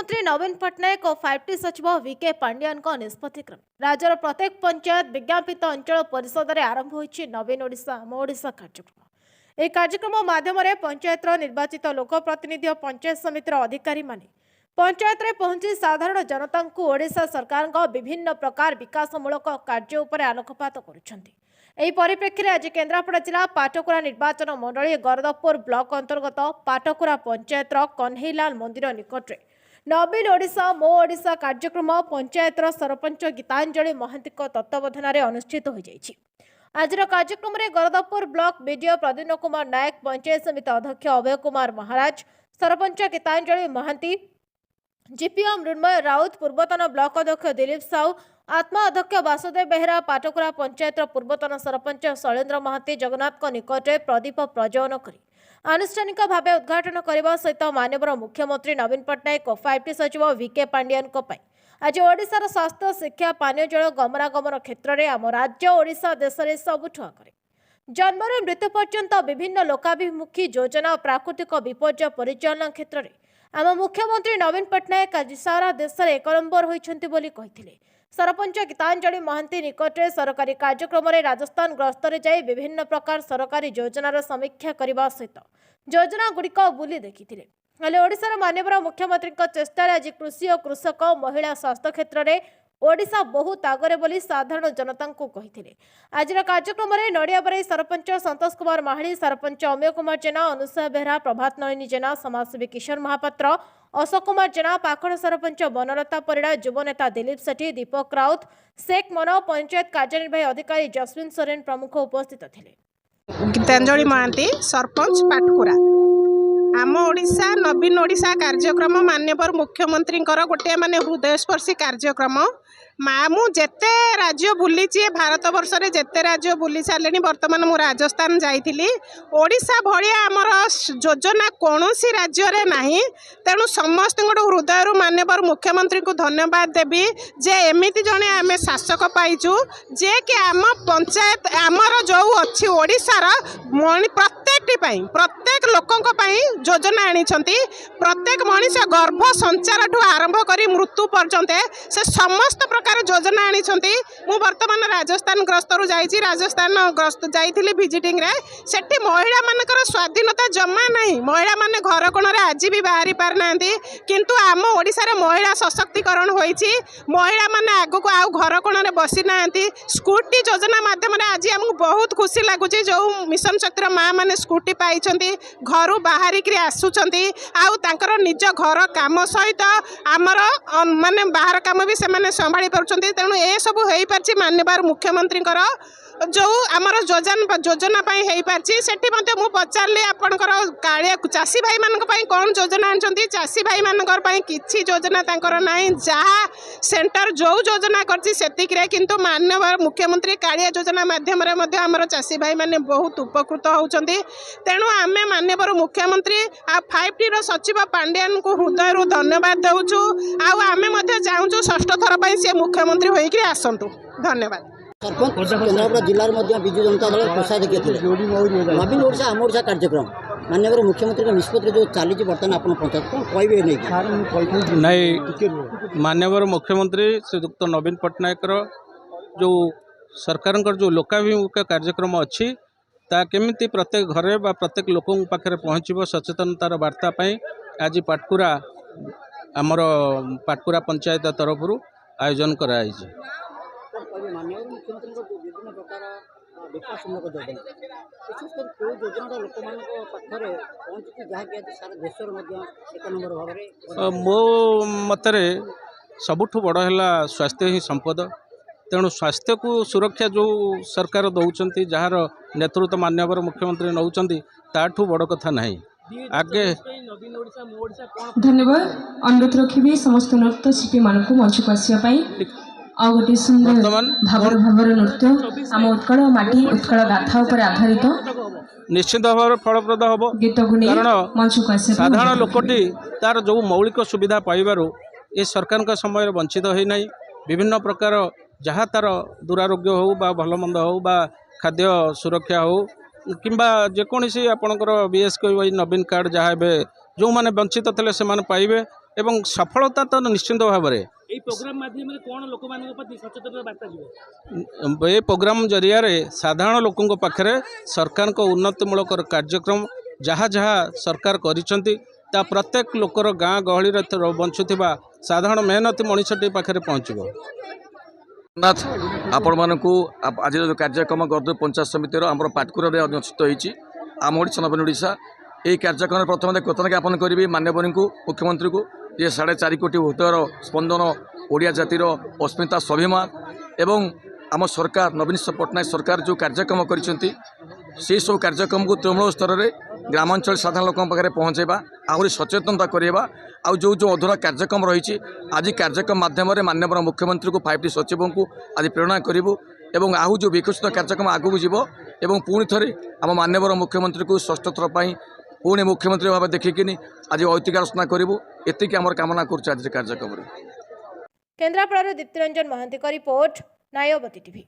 मुख्यमंत्री नवीन पट्टनायक और 5T सचिव विके पांडियान निष्पत्ति क्रम राज्यर प्रत्येक पंचायत विज्ञापित अंचल परिषद में आरंभ होइछि नवीन ओडिशा आम ओडिशा कार्यक्रम। यह कार्यक्रम माध्यम पंचायत निर्वाचित लोकप्रतिनिधि और पंचायत समितिर अधिकारी माने पंचायत रे पहुंची साधारण जनता को ओडिशा सरकार विभिन्न प्रकार विकासमूलक कार्य उपर आलोकपात करुछंती। एही परिप्रेक्षी आज केन्द्रापड़ा जिला पाटकुरा निर्वाचन मंडली गरदपुर ब्लॉक अंतर्गत पाटकुरा पंचायत कन्हैलाल मंदिर निकट नवीन ओडिशा मो ओडिशा कार्यक्रम पंचायत सरपंच गीतांजलि महांती तत्वावधान अनुष्ठित हो जाइछि। आज कार्यक्रम में गरदपुर ब्लॉक बीडीओ प्रद्युम्न कुमार नायक, पंचायत समिति अध्यक्ष अभय कुमार महाराज, सरपंच गीतांजलि महांती, जीपीओ मृण्मय राउत, पूर्वतन ब्लॉक अध्यक्ष दिलीप साहू, आत्मा अध्यक्ष वासुदेव बेहरा, पाटकुरा पंचायत पूर्वतन सरपंच शैलेन्द्र महांती जगन्नाथ निकट प्रदीप प्रज्वलन कर आनुष्ठानिक भाव उद्घाटन करने सहित माननीय मुख्यमंत्री नवीन पट्टनायक और 5T सचिव विके पांडियान आज ओडिशार स्वास्थ्य, शिक्षा, पानीय जल, गमनागमन क्षेत्र में आम राज्य ओडिशा देश में सबुठु आगे जन्मर मृत्यु पर्यंत विभिन्न लोकाभिमुखी योजना और प्राकृतिक विपर्यय परिचालन क्षेत्र में आम मुख्यमंत्री नवीन पट्टनायक आज सारा देश में 1 नंबर होइछंती बोली कहिथिले। सरपंच गीतांजलि महांती निकट सरकारी कार्यक्रम में राजस्थान गस्त में जाई विभिन्न प्रकार सरकारी योजनार समीक्षा करने सहित योजना गुड़िक बुली देखिथिले। हेले ओडिशार माननीय मुख्यमंत्री चेष्टा आज कृषि और कृषक, महिला, स्वास्थ्य क्षेत्र में ओडिशा बहुत आगरे बोली साधारण जनता को कहिथिले। आज कार्यक्रम में नड़ियाबारी सरपंच संतोष कुमार माहाली, सरपंच अमेय कुमार जेना, अनुसया बेहरा, प्रभात नलिनी जेना, समाजसेवी किशोर महापात्र, अशोक कुमार जेना, पाखड़ सरपंच बनलता परिड़ा, युवनेता दिलीप सेठी, दीपक राउत, शेख मनो, पंचायत कार्यनिर्वाही अधिकारी जस्विन सोरेन प्रमुख उपस्थित थे। गीतांजलि महांती, सरपंच पाटकुरा। आम ओडिशा नवीन ओडिशा कार्यक्रम माननीय मुख्यमंत्री गोटे माने हृदयस्पर्शी कार्यक्रम। मु जेते राज्य बुली भारत वर्ष में जेते राज्य बुली सारे बर्तमान मु राजस्थान जाइली। ओडिशा भाया आमर योजना कौन राज्य में नाही। तेणु समस्त हृदय माननीय मुख्यमंत्री को धन्यवाद देवी जे एमती जड़े आम शासक पाइचु जे कि आम पंचायत आमर जो अच्छी ओडिशार प्रत्येक लोकों योजना आनी प्रत्येक मनीष गर्भ संचार ठू आरंभ कर मृत्यु पर्यंत से समस्त प्रकार योजना आनी। मु वर्तमान राजस्थान ग्रस्त राजस्थान ग्रस्त जाइली विजिटिंग रे सेठी महिला मानकर स्वाधीनता जमा नहीं। महिला माने घर कोण आज भी बाहरी पार ना किंतु आम ओडिशा रे महिला सशक्तिकरण होईची। महिला माने आगो आउ घर कोण रे बसी ना स्कूटी योजना माध्यम आज आमको बहुत खुशी लगुच जो मिशन शक्तिर माँ मैंने स्कूटी पाई घर बाहरिक आसुंच आउ तांकर निज घर काम सहित आमर माने बाहर काम भी से संभाली पार्टी। तेणु ए सब हो पार्टी माननीय मुख्यमंत्री जो आमर योजना हो पार्टी सेठी मु पचारे आपणकर कालिया चाषी भाई मानक कौन योजना आनी। चाषी भाई मानक किसी योजना तांकर नाही। जहाँ सेंटर जो योजना करती किंतु माननीय मुख्यमंत्री कालिया योजना माध्यम आमर चाषी भाई माने बहुत उपकृत होउछंती। तेणु आम माननीय मुख्यमंत्री आ 5T सचिव पांडियान को हृदय धन्यवाद देउछु। आम चाहूँ 6ठ थर से मुख्यमंत्री होइकि आसंतु। धन्यवाद। सरपंच केन्द्रापड़ा जिले में विजु जनता दल कोषाध्यक्ष थे। नवीन ओडिशा आम ओडिशा कार्यक्रम माननीय मुख्यमंत्री निष्पत्ति जो चली बर्तमान आप पंचायत कौन कहे नहीं। माननीय मुख्यमंत्री श्रीयुक्त नवीन पट्टनायक जो सरकार जो लोकाभिमुख कार्यक्रम अच्छी ता केमिति प्रत्येक घरे बा प्रत्येक लोकों पाखे पहुँचब सचेतनतार वार्ता आज पाटकुरा आमर पाटकुरा पंचायत तरफ आयोजन कराई। माननीय मुख्यमंत्री विभिन्न प्रकार विकासमूलक योजना विशेषकर कौ योजना लोक पाखे पहुँची जहाँकि आज सारा देश 1 नंबर भाव मो मतरे सबुठ बड़ है स्वास्थ्य ही संपद। तेणु स्वास्थ्य को सुरक्षा जो सरकार दौरान जार नेतृत्व माननीय मुख्यमंत्री नौकरी ताठू बड़ कथा नहीं आगे। धन्यवाद। अनुरोध रखी समस्त नृत्य शिल्पी मान मंच को आसवाई और गोटे सुंदर भावर नृत्य आम उत्कल माटी उत्कल गाथा पर आधारित निश्चित भाव फलप्रद हम कारण मंच को साधारण लोकटी तार जो मौलिक सुविधा पाइबार ये सरकार का समय वंचित होना। विभिन्न प्रकार जहाँ तार दुरारोग्य हो बा भल मंद हो बा खाद्य सुरक्षा हो किंबा जेकोसी आपणकर BSK नवीन कार्ड जहाँ जो मैंने वंचित थे से पाइबे ଏବଂ ସଫଳତା ତ ନିଶ୍ଚିନ୍ତ ଭାବରେ এই প্রোগ্রাম মাধ্যমে কোন লোকମାନଙ୍କ প্রতি সচেতনতা বার্তা ଯିବ ଏ ପ୍ରୋଗ୍ରାମ ଜରିଆରେ ସାଧାରଣ ଲୋକଙ୍କ ପାଖରେ ସରକାରଙ୍କ ଉନ୍ନତିମୂଳକ କାର୍ଯ୍ୟକ୍ରମ ଯାହା ଯାହା ସରକାର କରିଛନ୍ତି ତା ପ୍ରତ୍ୟେକ ଲୋକର ଗାଁ ଗହଳିରେ ବଞ୍ଚୁଥିବା ସାଧାରଣ ମେହନତି ମଣିଷଟି ପାଖରେ ପହଞ୍ଚିବ। ନାଥ ଆପଣମାନଙ୍କୁ ଆଜି ଯେଉଁ କାର୍ଯ୍ୟକ୍ରମ ଗର୍ଦ୍ଦ ପଞ୍ଚାୟତ ସମିତିର ଆମର ପାଟକୁରରେ ଅନୁଷ୍ଠିତ ହୋଇଛି ଆମ ଓଡ଼ିଶା ନବୀନ ଓଡ଼ିଶା ଏହି କାର୍ଯ୍ୟକ୍ରମରେ ପ୍ରଥମେ କୃତଜ୍ଞତା ଜ୍ଞାପନ କରିବି ମାନ୍ୟବରଙ୍କୁ ମୁଖ୍ୟମନ୍ତ୍ରୀଙ୍କୁ ଯେ 4.5 କୋଟି ଭୋଟର ସ୍ପନ୍ଦନ ଓଡ଼ିଆ ଜାତିର ଅସ୍ମିତା ସ୍ୱାଭିମାନ ଏବଂ ଆମ ସରକାର ନବୀନ ପଟ୍ଟନାୟକ ସରକାର ଯେଉଁ କାର୍ଯ୍ୟକ୍ରମ କରିଛନ୍ତି ସେସବୁ କାର୍ଯ୍ୟକ୍ରମକୁ ତୃଣମୂଳ ସ୍ତରରେ ଗ୍ରାମାଞ୍ଚଳ ସାଧାରଣ ଲୋକଙ୍କ ପାଖରେ ପହଞ୍ଚାଇବା ଆହୁରି ସଚେତନତା କରାଇବା ଆଉ ଯେଉଁ ଅଧୁରା କାର୍ଯ୍ୟକ୍ରମ ରହିଛି ଆଜି କାର୍ଯ୍ୟକ୍ରମ ମାଧ୍ୟମରେ ମାନ୍ୟବର ମୁଖ୍ୟମନ୍ତ୍ରୀଙ୍କୁ 5T ସଚିବଙ୍କୁ ଆଜି ପ୍ରେରଣା କରିବୁ ଏବଂ ଆଉ ଯେଉଁ ବିକଶିତ କାର୍ଯ୍ୟକ୍ରମ ଆଗକୁ ଯିବ ଏବଂ ପୁଣି ଥରେ ଆମ ମାନ୍ୟବର ମୁଖ୍ୟମନ୍ତ୍ରୀଙ୍କୁ ଷଷ୍ଠ ଥର ପାଇଁ ପୁଣି ମୁଖ୍ୟମନ୍ତ୍ରୀ ଭାବେ ଦେଖିକିନି ଆଜି ଐତିହ୍ୟ ରଚନା କରିବୁ ଏତିକି ଆମର କାମନା କରୁଛୁ ଆଜି କାର୍ଯ୍ୟକ୍ରମରେ। କେନ୍ଦ୍ରାପଡ଼ାରୁ ଦୀପ୍ତିରଞ୍ଜନ ମହାନ୍ତିଙ୍କ ରିପୋର୍ଟ, ନ୍ୟାୟବତୀ ଟିଭି।